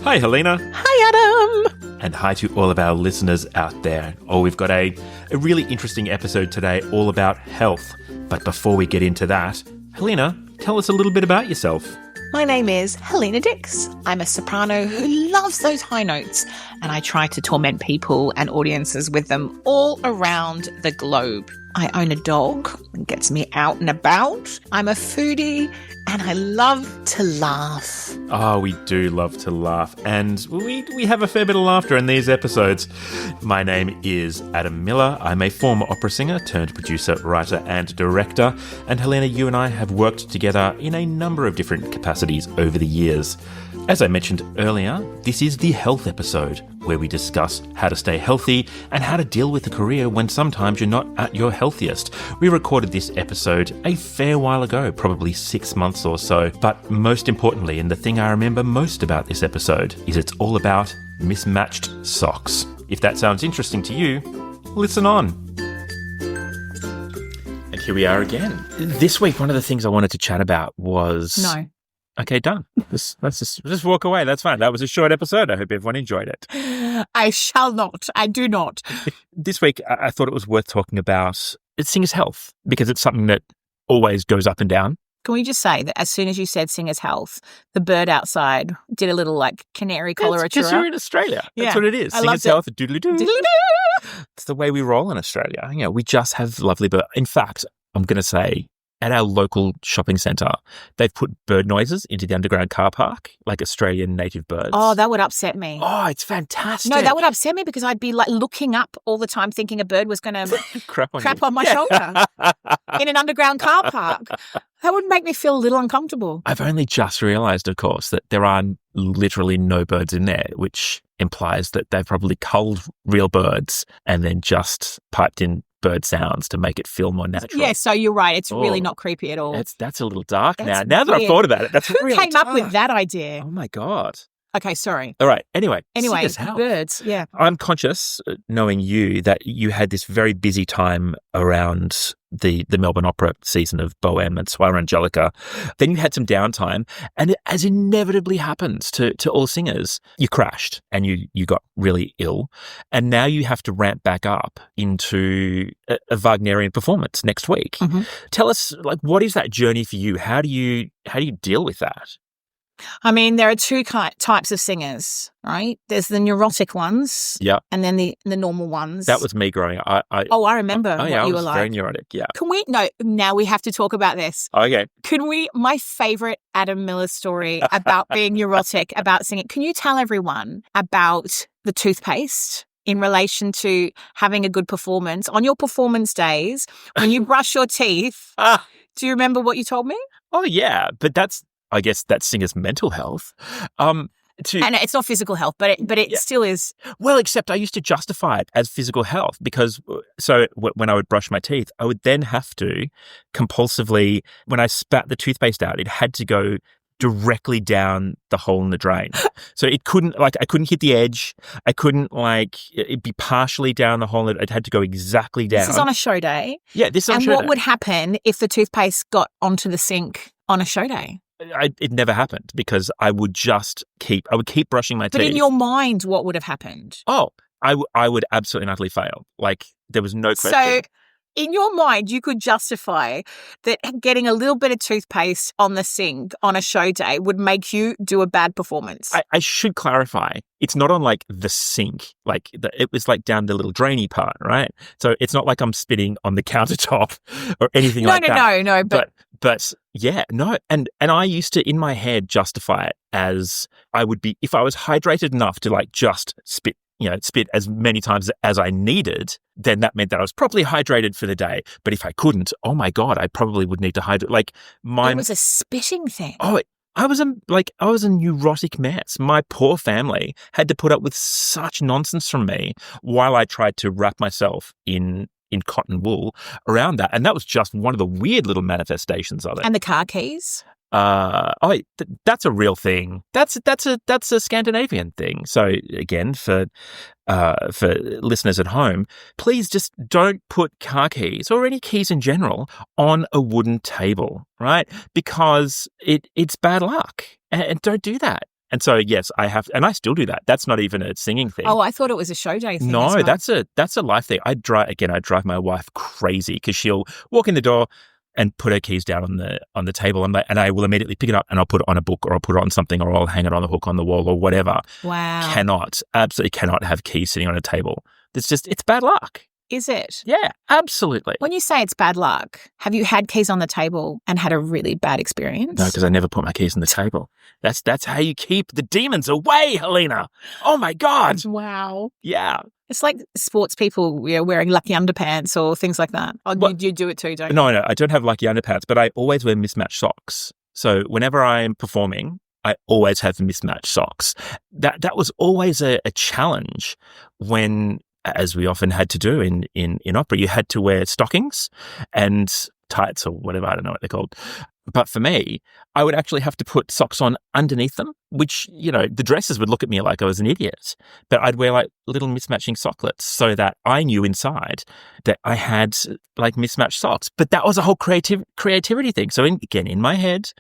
Hi, Helena. Hi, Adam. And hi to all of our listeners out there. Oh, we've got a really interesting episode today all about health. But before we get into that, Helena, tell us a little bit about yourself. My name is Helena Dix. I'm a soprano who loves those high notes, and I try to torment people and audiences with them all around the globe. I own a dog that gets me out and about. I'm a foodie, and I love to laugh. Oh, we do love to laugh, and we have a fair bit of laughter in these episodes. My name is Adam Miller. I'm a former opera singer turned producer, writer and director, and Helena, you and I have worked together in a number of different capacities over the years. As I mentioned earlier, this is the health episode, where we discuss how to stay healthy and how to deal with a career when sometimes you're not at your healthiest. We recorded this episode a fair while ago, probably 6 months or so, but most importantly, and the thing I remember most about this episode, is it's all about mismatched socks. If that sounds interesting to you, listen on. And here we are again. This week, one of the things I wanted to chat about was... No. Okay, done. Let's just walk away. That's fine. That was a short episode. I hope everyone enjoyed it. I shall not. I do not. This week, I thought it was worth talking about singer's health, because it's something that always goes up and down. Can we just say that as soon as you said singer's health, the bird outside did a little canary coloratura? Because you're in Australia. That's what it is. Singer's health, doodly-doo. Doodly-doo. It's the way we roll in Australia. You know, we just have lovely birds. In fact, I'm going to say, at our local shopping centre, they've put bird noises into the underground car park, like Australian native birds. Oh, that would upset me. Oh, it's fantastic. No, that would upset me because I'd be looking up all the time thinking a bird was going to crap on my shoulder in an underground car park. That would make me feel a little uncomfortable. I've only just realised, of course, that there are literally no birds in there, which implies that they've probably culled real birds and then just piped in bird sounds to make it feel more natural. Yeah, so you're right. It's really not creepy at all. That's a little dark now. Now that I've thought about it, that's really Who came dark. up with that idea? Oh, my God. Okay, sorry. All right. Anyway, birds, yeah. I'm conscious, knowing you, that you had this very busy time around the Melbourne Opera season of Bohème and Soirée Angelica. Then you had some downtime, and as inevitably happens to all singers, you crashed and you got really ill, and now you have to ramp back up into a Wagnerian performance next week. Mm-hmm. Tell us, what is that journey for you? How do you deal with that? I mean, there are two types of singers, right? There's the neurotic ones, yeah, and then the normal ones. That was me growing up. I remember what you were like. Very neurotic, yeah. Now we have to talk about this. Okay. My favourite Adam Miller story about being neurotic, about singing. Can you tell everyone about the toothpaste in relation to having a good performance? On your performance days, when you brush your teeth, do you remember what you told me? Oh, yeah, but I guess that's singer's mental health. And it's not physical health, but it still is. Well, except I used to justify it as physical health because when I would brush my teeth, I would then have to compulsively, when I spat the toothpaste out, it had to go directly down the hole in the drain. So it couldn't, I couldn't hit the edge. I couldn't, it'd be partially down the hole. It had to go exactly down. This is on a show day. Yeah, this is on a show day. And what would happen if the toothpaste got onto the sink on a show day? It never happened because I would keep brushing my teeth. But in your mind, what would have happened? Oh, I would absolutely and utterly fail. There was no question. So in your mind, you could justify that getting a little bit of toothpaste on the sink on a show day would make you do a bad performance. I should clarify. It's not on the sink. It was down the little drainy part, right? So it's not like I'm spitting on the countertop or anything that. No. But yeah, no. And I used to, in my head, justify it as I would be, if I was hydrated enough to just spit as many times as I needed, then that meant that I was properly hydrated for the day. But if I couldn't, oh my God, I probably would need to hydrate. It was a spitting thing. Oh, I was a neurotic mess. My poor family had to put up with such nonsense from me while I tried to wrap myself in cotton wool around that. And that was just one of the weird little manifestations of it. And the car keys? That's a real thing. That's a Scandinavian thing. So again, for listeners at home, please just don't put car keys or any keys in general on a wooden table, right? Because it's bad luck, and don't do that. And so, yes, I have, and I still do that. That's not even a singing thing. Oh, I thought it was a show day thing. No, as well. that's a life thing. I drive my wife crazy because she'll walk in the door and put her keys down on the table, and I will immediately pick it up and I'll put it on a book, or I'll put it on something, or I'll hang it on the hook on the wall or whatever. Wow. Absolutely cannot have keys sitting on a table. It's bad luck. Is it? Yeah, absolutely. When you say it's bad luck, have you had keys on the table and had a really bad experience? No, because I never put my keys on the table. That's how you keep the demons away, Helena. Oh my God. Wow. Yeah. It's like sports people wearing lucky underpants or things like that. Oh, Well, you do it too, don't you? No, I don't have lucky underpants, but I always wear mismatched socks. So whenever I'm performing, I always have mismatched socks. That was always a challenge when, as we often had to do in opera, you had to wear stockings and tights or whatever, I don't know what they're called. But for me, I would actually have to put socks on underneath them, which, the dressers would look at me like I was an idiot. But I'd wear like little mismatching socklets so that I knew inside that I had like mismatched socks. But that was a whole creativity thing. So in my head,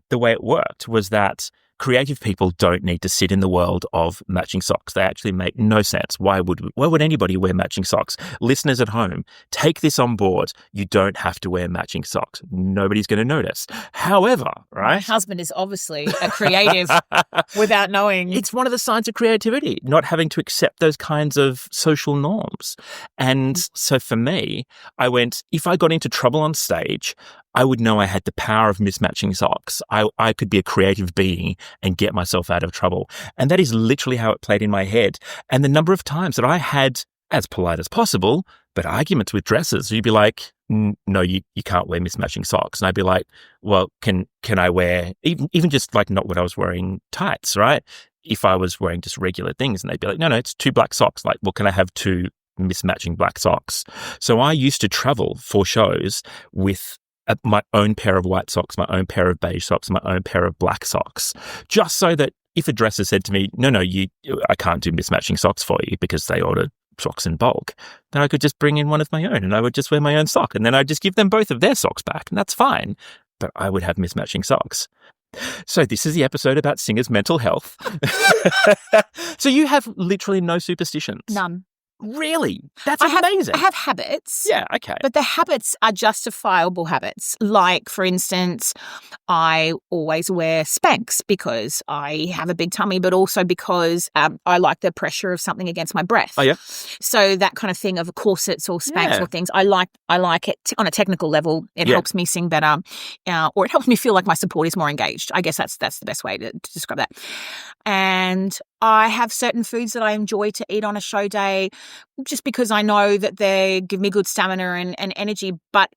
the way it worked was that creative people don't need to sit in the world of matching socks. They actually make no sense. Why would anybody wear matching socks? Listeners at home, take this on board. You don't have to wear matching socks. Nobody's going to notice. However, right? My husband is obviously a creative without knowing. It's one of the signs of creativity, not having to accept those kinds of social norms. And so for me, I went, if I got into trouble on stage, I would know I had the power of mismatching socks. I could be a creative being and get myself out of trouble. And that is literally how it played in my head. And the number of times that I had, as polite as possible, but arguments with dressers, you'd be like, no, you can't wear mismatching socks. And I'd be like, well, can I wear, even just like not when I was wearing tights, right? If I was wearing just regular things, and they'd be like, no, it's 2 black socks. Like, well, can I have 2 mismatching black socks? So I used to travel for shows with my own pair of white socks, my own pair of beige socks, my own pair of black socks, just so that if a dresser said to me, no, I can't do mismatching socks for you because they ordered socks in bulk, then I could just bring in one of my own and I would just wear my own sock, and then I'd just give them both of their socks back, and that's fine. But I would have mismatching socks. So this is the episode about singers' mental health. So you have literally no superstitions? None. Really? That's amazing. I have habits. Yeah, okay. But the habits are justifiable habits. Like, for instance, I always wear Spanx because I have a big tummy, but also because I like the pressure of something against my breath. Oh, yeah. So that kind of thing of corsets or Spanx or things, I like it on a technical level. It helps me sing better, or it helps me feel like my support is more engaged. I guess that's the best way to describe that. And I have certain foods that I enjoy to eat on a show day just because I know that they give me good stamina and energy, but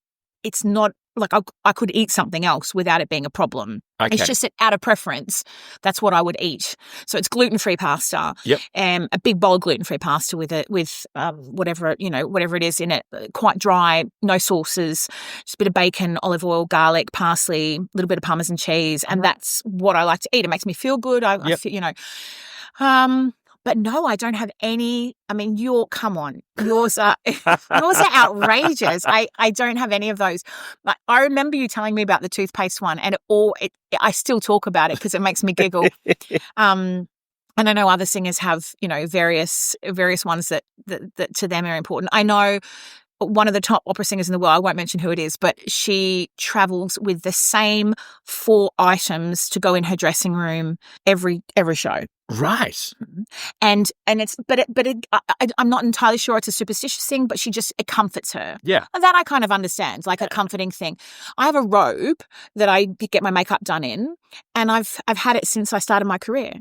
it's not like I could eat something else without it being a problem. Okay. It's just that out of preference, that's what I would eat. So it's gluten-free pasta. Yep. A big bowl of gluten-free pasta with whatever it is in it, quite dry, no sauces, just a bit of bacon, olive oil, garlic, parsley, a little bit of Parmesan cheese, and that's what I like to eat. It makes me feel good. I feel, but no, I don't have any. I mean, come on, yours are outrageous. I don't have any of those. But I remember you telling me about the toothpaste one, and I still talk about it because it makes me giggle. And I know other singers have, various ones that to them are important. I know one of the top opera singers in the world, I won't mention who it is, but she travels with the same 4 items to go in her dressing room every show. Right. And I'm not entirely sure it's a superstitious thing, but it comforts her. Yeah. And that I kind of understand, like a comforting thing. I have a robe that I get my makeup done in, and I've had it since I started my career.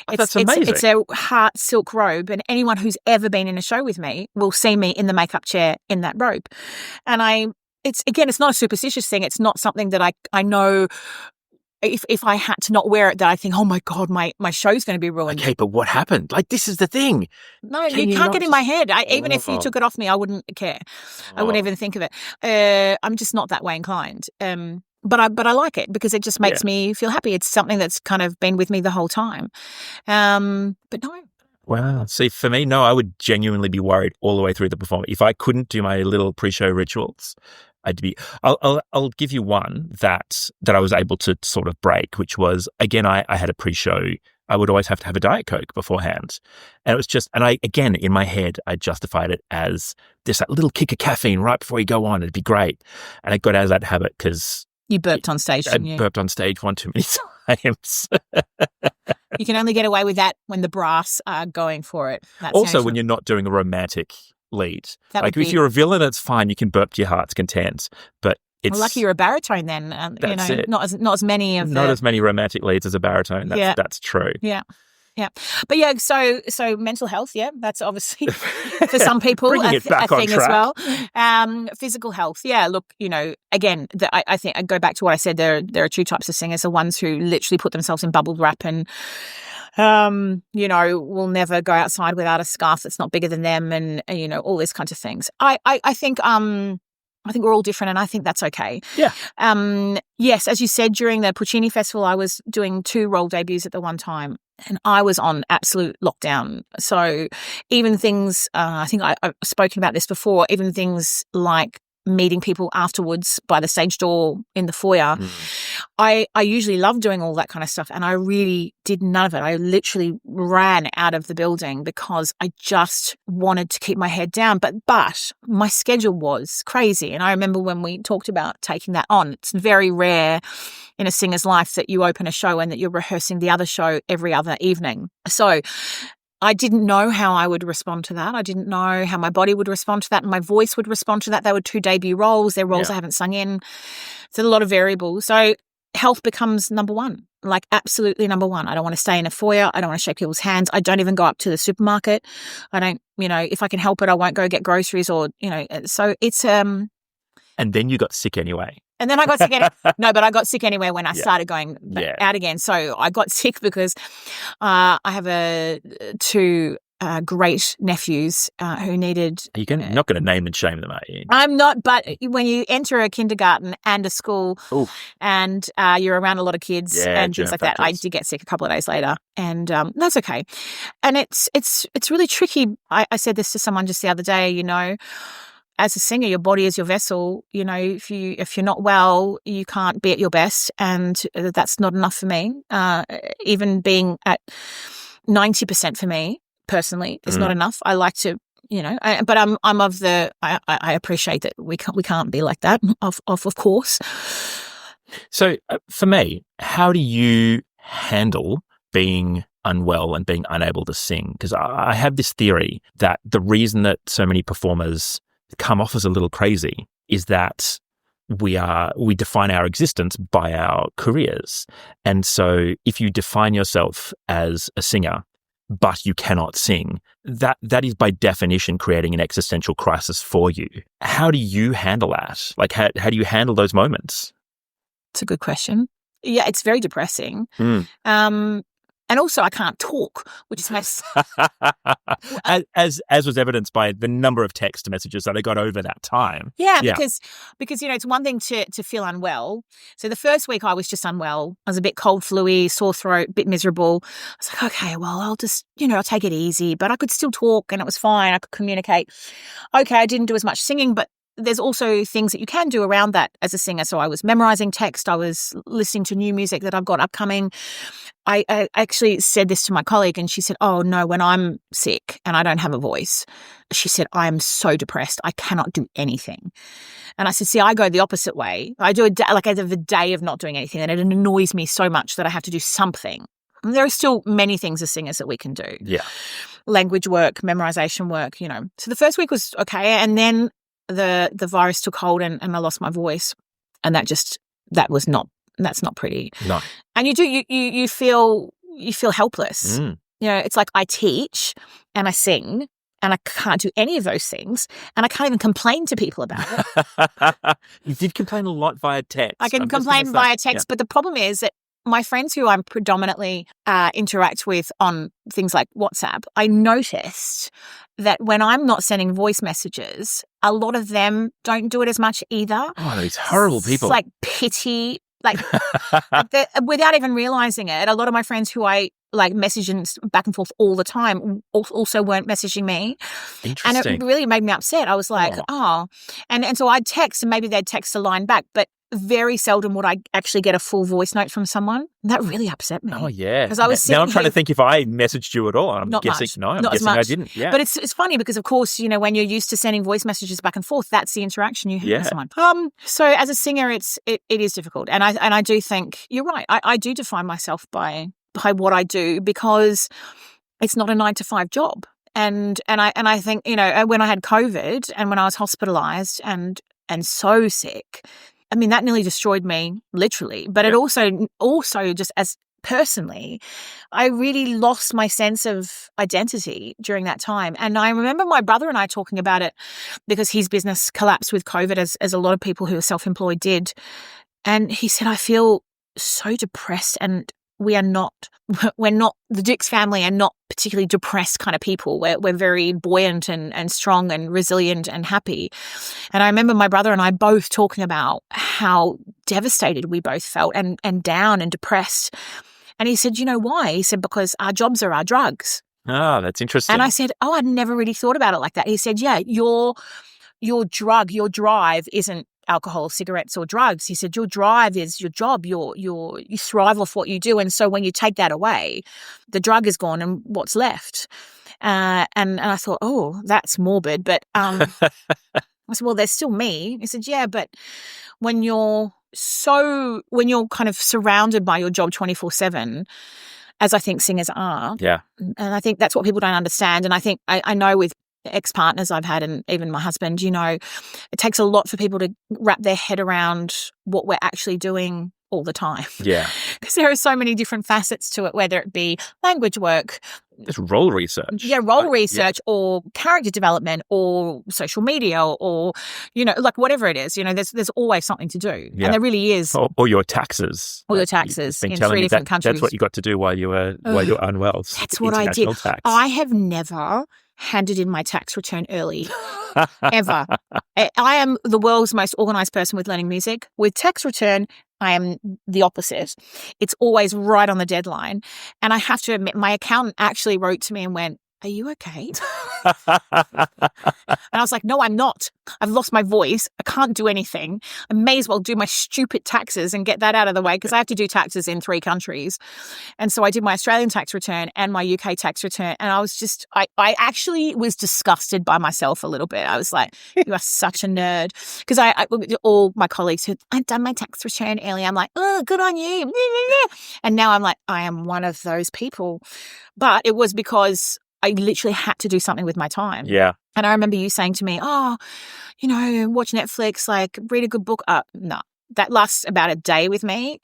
That's amazing. It's a heart silk robe, and anyone who's ever been in a show with me will see me in the makeup chair in that robe. And it's not a superstitious thing. It's not something that I know. If I had to not wear it, that I think, oh my God, my show's going to be ruined. Okay, but what happened? Like, this is the thing. No, you can't get in my head. Even if you took it off me, I wouldn't care. I wouldn't even think of it. I'm just not that way inclined. But I like it because it just makes me feel happy. It's something that's kind of been with me the whole time. But no. Wow. See, for me, no, I would genuinely be worried all the way through the performance. If I couldn't do my little pre-show rituals, I'll give you one that I was able to sort of break, which was, again, I had a pre-show I would always have to have a Diet Coke beforehand. And it was just, and I, again, in my head, I justified it as this that little kick of caffeine right before you go on. It'd be great. And I got out of that habit because you burped on stage, didn't you? Burped on stage one too many times. You can only get away with that when the brass are going for it. That's also, when you're not doing a romantic lead. Like if you're a villain, it's fine. You can burp to your heart's content. But it's lucky you're a baritone then. That's it. Not as many of not as many romantic leads as a baritone. That's true. Yeah. Yeah. But yeah, so mental health, that's obviously for some people a thing as well. Physical health, look, again, I think I go back to what I said, there are two types of singers, the ones who literally put themselves in bubble wrap and will never go outside without a scarf that's not bigger than them and all these kinds of things. I think we're all different, and I think that's okay. Yeah. Yes, as you said, during the Puccini Festival, I was doing 2 role debuts at the one time, and I was on absolute lockdown. So even things, I think I've spoken about this before, even things like meeting people afterwards by the stage door in the foyer. I usually love doing all that kind of stuff, and I really did none of it. I literally ran out of the building because I just wanted to keep my head down. But my schedule was crazy, and I remember when we talked about taking that on. It's very rare in a singer's life that you open a show and that you're rehearsing the other show every other evening. So I didn't know how I would respond to that. I didn't know how my body would respond to that and my voice would respond to that. They were 2 debut roles. They're roles I haven't sung in. There's a lot of variables. So health becomes number one, like absolutely number one. I don't want to stay in a foyer. I don't want to shake people's hands. I don't even go up to the supermarket. I don't, if I can help it, I won't go get groceries or, so it's... And then you got sick anyway. And then I got sick anyway. No, but I got sick anyway when I started going out again. So I got sick because I have 2 great nephews who needed... You're not going to name and shame them, are you? I'm not, but when you enter a kindergarten and a school and you're around a lot of kids and things like that, I did get sick a couple of days later, and that's okay. And it's really tricky. I said this to someone just the other day, as a singer, your body is your vessel. If you're not well, you can't be at your best, and that's not enough for me. Even being at 90% for me personally is not enough. I like to, but I'm of the. I appreciate that we can't be like that. Of course. So for me, how do you handle being unwell and being unable to sing? Because I have this theory that the reason that so many performers come off as a little crazy is that we define our existence by our careers. And so if you define yourself as a singer, but you cannot sing, that is by definition creating an existential crisis for you. How do you handle that? Like, how do you handle those moments? It's a good question. Yeah, it's very depressing. And also, I can't talk, which is my... as was evidenced by the number of text messages that I got over that time. Yeah. Because it's one thing to feel unwell. So the first week I was just unwell. I was a bit cold, flu-y, sore throat, a bit miserable. I was like, okay, well, I'll just, I'll take it easy. But I could still talk and it was fine. I could communicate. Okay, I didn't do as much singing, but there's also things that you can do around that as a singer. So I was memorizing text. I was listening to new music that I've got upcoming. I actually said this to my colleague and she said, oh no, when I'm sick and I don't have a voice, she said, I am so depressed. I cannot do anything. And I said, see, I go the opposite way. I do I have a day of not doing anything and it annoys me so much that I have to do something. And there are still many things as singers that we can do. Yeah. Language work, memorization work, So the first week was okay. And then the virus took hold and I lost my voice. And that's not pretty. No. And you feel helpless. It's like I teach and I sing and I can't do any of those things and I can't even complain to people about it. You did complain a lot via text. I can complain via text, but the problem is that my friends who I predominantly interact with on things like WhatsApp, I noticed that when I'm not sending voice messages, a lot of them don't do it as much either. Oh, these horrible people. It's like pity. Without even realizing it, a lot of my friends who I message back and forth all the time also weren't messaging me. Interesting. And it really made me upset. I was like, oh. And so I'd text and maybe they'd text a line back, but very seldom would I actually get a full voice note from someone. And that really upset me. Oh, yeah. Because I was Now I'm sitting trying to here- think if I messaged you at all. I'm Not guessing, much. no, I'm Not as guessing I much. didn't. Yeah. But it's funny because, of course, you know, when you're used to sending voice messages back and forth, that's the interaction you have Yeah. with someone. So as a singer, it is difficult. And I do think you're right. I do define myself by what I do because it's not a 9-to-5 job. And I think, you know, when I had COVID and when I was hospitalized and so sick, I mean, that nearly destroyed me, literally. But it also just as personally, I really lost my sense of identity during that time. And I remember my brother and I talking about it because his business collapsed with COVID, as a lot of people who are self-employed did. And he said, I feel so depressed, and we're not the Dix family are not particularly depressed kind of people. We're very buoyant and strong and resilient and happy. And I remember my brother and I both talking about how devastated we both felt and down and depressed. And he said, you know why? He said, because our jobs are our drugs. Ah, that's interesting. And I said, oh, I'd never really thought about it like that. He said, yeah, your drug, your drive isn't alcohol, cigarettes, or drugs. He said, your drive is your job. You thrive off what you do. And so when you take that away, the drug is gone and what's left? And I thought, oh, that's morbid. But I said, well, there's still me. He said, yeah, but when you're kind of surrounded by your job 24/7, as I think singers are. Yeah. And I think that's what people don't understand. And I think I know with ex-partners I've had and even my husband, you know, it takes a lot for people to wrap their head around what we're actually doing all the time. Yeah. Because there are so many different facets to it, whether it be language work. There's role research. Yeah, research or character development or social media or, you know, like whatever it is, you know, there's always something to do. Yeah. And there really is. Or your taxes. Or your taxes You've been in telling 3 me different countries. That's what you got to do while you were unwell. That's what I did. International tax. I have never handed in my tax return early, ever. I am the world's most organized person with learning music. With tax return, I am the opposite. It's always right on the deadline. And I have to admit, my accountant actually wrote to me and went, are you okay? And I was like, no, I'm not. I've lost my voice. I can't do anything. I may as well do my stupid taxes and get that out of the way because I have to do taxes in 3 countries. And so I did my Australian tax return and my UK tax return. And I was just, I actually was disgusted by myself a little bit. I was like, you are such a nerd. Because all my colleagues said, I've done my tax return early. I'm like, oh, good on you. And now I'm like, I am one of those people. But it was because I literally had to do something with my time. Yeah. And I remember you saying to me, oh, you know, watch Netflix, like read a good book. No, that lasts about a day with me.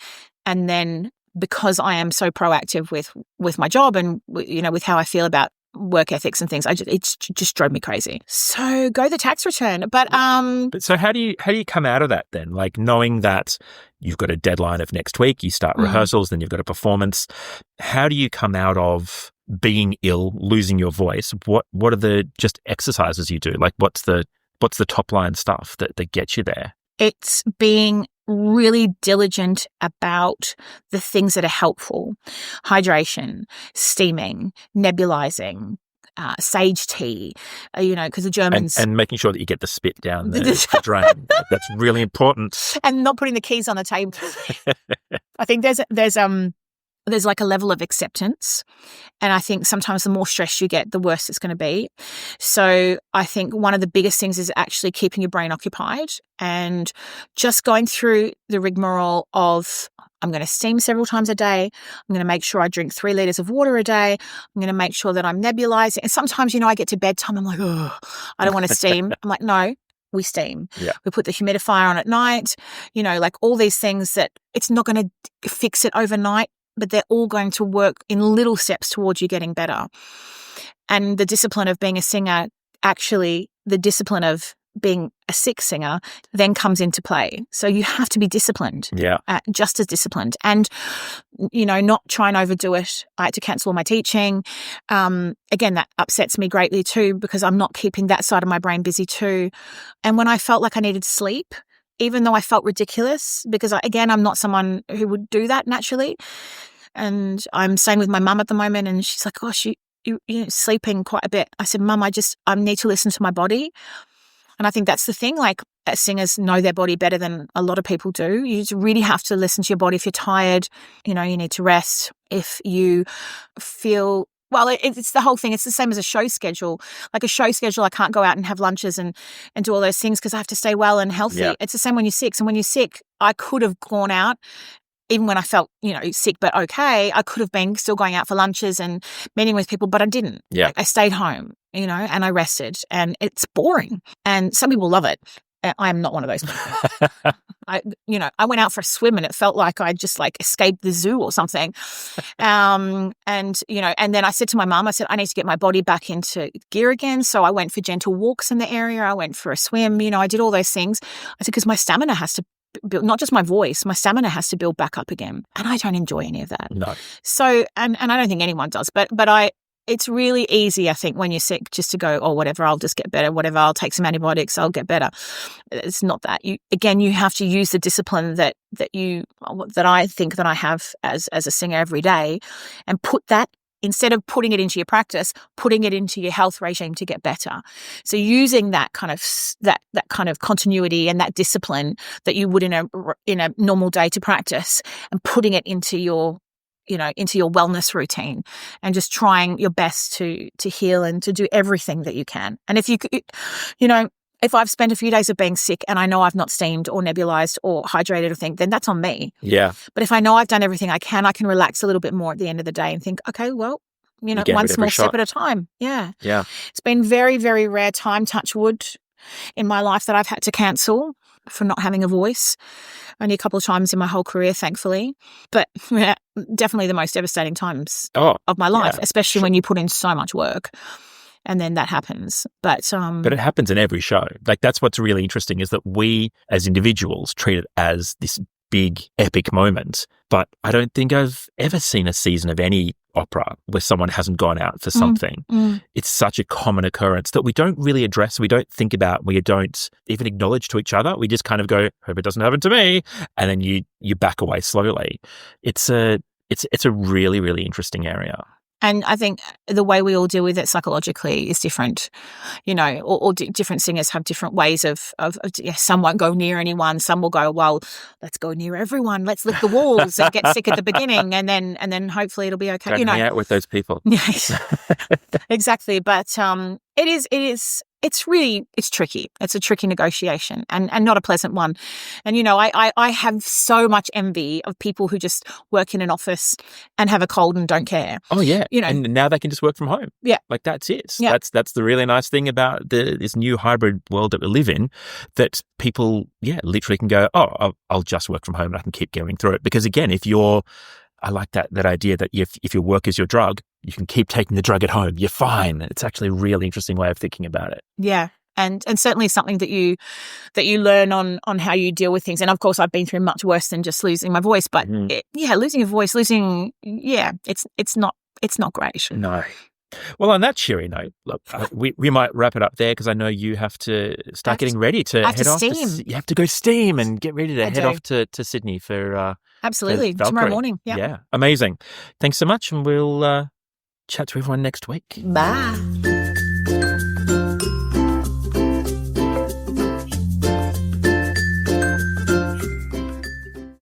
And then because I am so proactive with my job and, you know, with how I feel about work ethics and things, it just drove me crazy. So go the tax return. But so how do you come out of that then? Like knowing that you've got a deadline of next week, you start rehearsals, then you've got a performance. How do you come out of being ill, losing your voice? What are the just exercises you do? Like what's the top line stuff that gets you there? It's being really diligent about the things that are helpful. Hydration, steaming, nebulizing, sage tea, you know, because the Germans... And making sure that you get the spit down the drain. That's really important. And not putting the keys on the table. I think there's like a level of acceptance. And I think sometimes the more stress you get, the worse it's going to be. So I think one of the biggest things is actually keeping your brain occupied and just going through the rigmarole of, I'm going to steam several times a day. I'm going to make sure I drink 3 liters of water a day. I'm going to make sure that I'm nebulizing. And sometimes, you know, I get to bedtime. I'm like, oh, I don't want to steam. I'm like, no, we steam. Yeah. We put the humidifier on at night, you know, like all these things that it's not going to fix it overnight, but they're all going to work in little steps towards you getting better. And the discipline of being a singer, actually, the discipline of being a sick singer then comes into play. So you have to be disciplined, just as disciplined. And, you know, not try and overdo it. I had to cancel all my teaching. Again, that upsets me greatly too, because I'm not keeping that side of my brain busy too. And when I felt like I needed sleep, even though I felt ridiculous, because I'm not someone who would do that naturally. And I'm staying with my mum at the moment, and she's like, gosh, you're sleeping quite a bit. I said, Mum, I need to listen to my body. And I think that's the thing. Like, singers know their body better than a lot of people do. You just really have to listen to your body. If you're tired, you need to rest. If you feel... Well, it's the whole thing. It's the same as a show schedule. Like a show schedule, I can't go out and have lunches and do all those things because I have to stay well and healthy. Yeah. It's the same when you're sick. So when you're sick, I could have gone out, even when I felt, sick but okay, I could have been still going out for lunches and meeting with people, but I didn't. Yeah. I stayed home, and I rested, and it's boring. And some people love it. I'm not one of those people. I went out for a swim and it felt like I just escaped the zoo or something. And then I said to my mum, I said, I need to get my body back into gear again. So I went for gentle walks in the area. I went for a swim. I did all those things. I said, because my stamina has to build, not just my voice, my stamina has to build back up again. And I don't enjoy any of that. No. So, and I don't think anyone does, but it's really easy, I think, when you're sick just to go, oh, whatever, I'll just get better, whatever, I'll take some antibiotics, I'll get better. It's not that. You have to use the discipline that I think that I have as a singer every day, and put that, instead of putting it into your practice, putting it into your health regime to get better. So using that kind of continuity and that discipline that you would in a normal day to practice, and putting it into your wellness routine, and just trying your best to heal and to do everything that you can. And if if I've spent a few days of being sick and I know I've not steamed or nebulized or hydrated or thing, then that's on me. Yeah. But if I know I've done everything I can relax a little bit more at the end of the day and think, okay, well, one small step at a time. Yeah. Yeah. It's been very, very rare time, touch wood, in my life that I've had to cancel for not having a voice. Only a couple of times in my whole career, thankfully. But definitely the most devastating times of my life, especially when you put in so much work. And then that happens. But it happens in every show. That's what's really interesting, is that we as individuals treat it as this big epic moment. But I don't think I've ever seen a season of any opera where someone hasn't gone out for something. It's such a common occurrence that we don't really address, we don't think about, we don't even acknowledge to each other. We just kind of go, hope it doesn't happen to me. And then you back away slowly. It's a really, really interesting area. And I think the way we all deal with it psychologically is different, or different singers have different ways of some won't go near anyone. Some will go, well, let's go near everyone. Let's lick the walls and get sick at the beginning. And then hopefully it'll be okay. Don't hang out with those people. Yes, exactly. But it's tricky. It's a tricky negotiation and not a pleasant one. And, I have so much envy of people who just work in an office and have a cold and don't care. Oh, yeah. And now they can just work from home. Yeah. That's it. Yeah. That's the really nice thing about this new hybrid world that we live in, that people, literally can go, oh, I'll just work from home and I can keep going through it. Because again, I like that idea that if your work is your drug, you can keep taking the drug at home. You're fine. It's actually a really interesting way of thinking about it. Yeah. And certainly something that you learn on how you deal with things. And of course, I've been through much worse than just losing my voice. But losing a voice, it's not great. No. Well, on that cheery note, look, we might wrap it up there, because I know you have to start getting ready to head off. You have to go steam and get ready to head off to Sydney for absolutely for tomorrow morning. Yeah, amazing. Thanks so much, and we'll chat to everyone next week. Bye.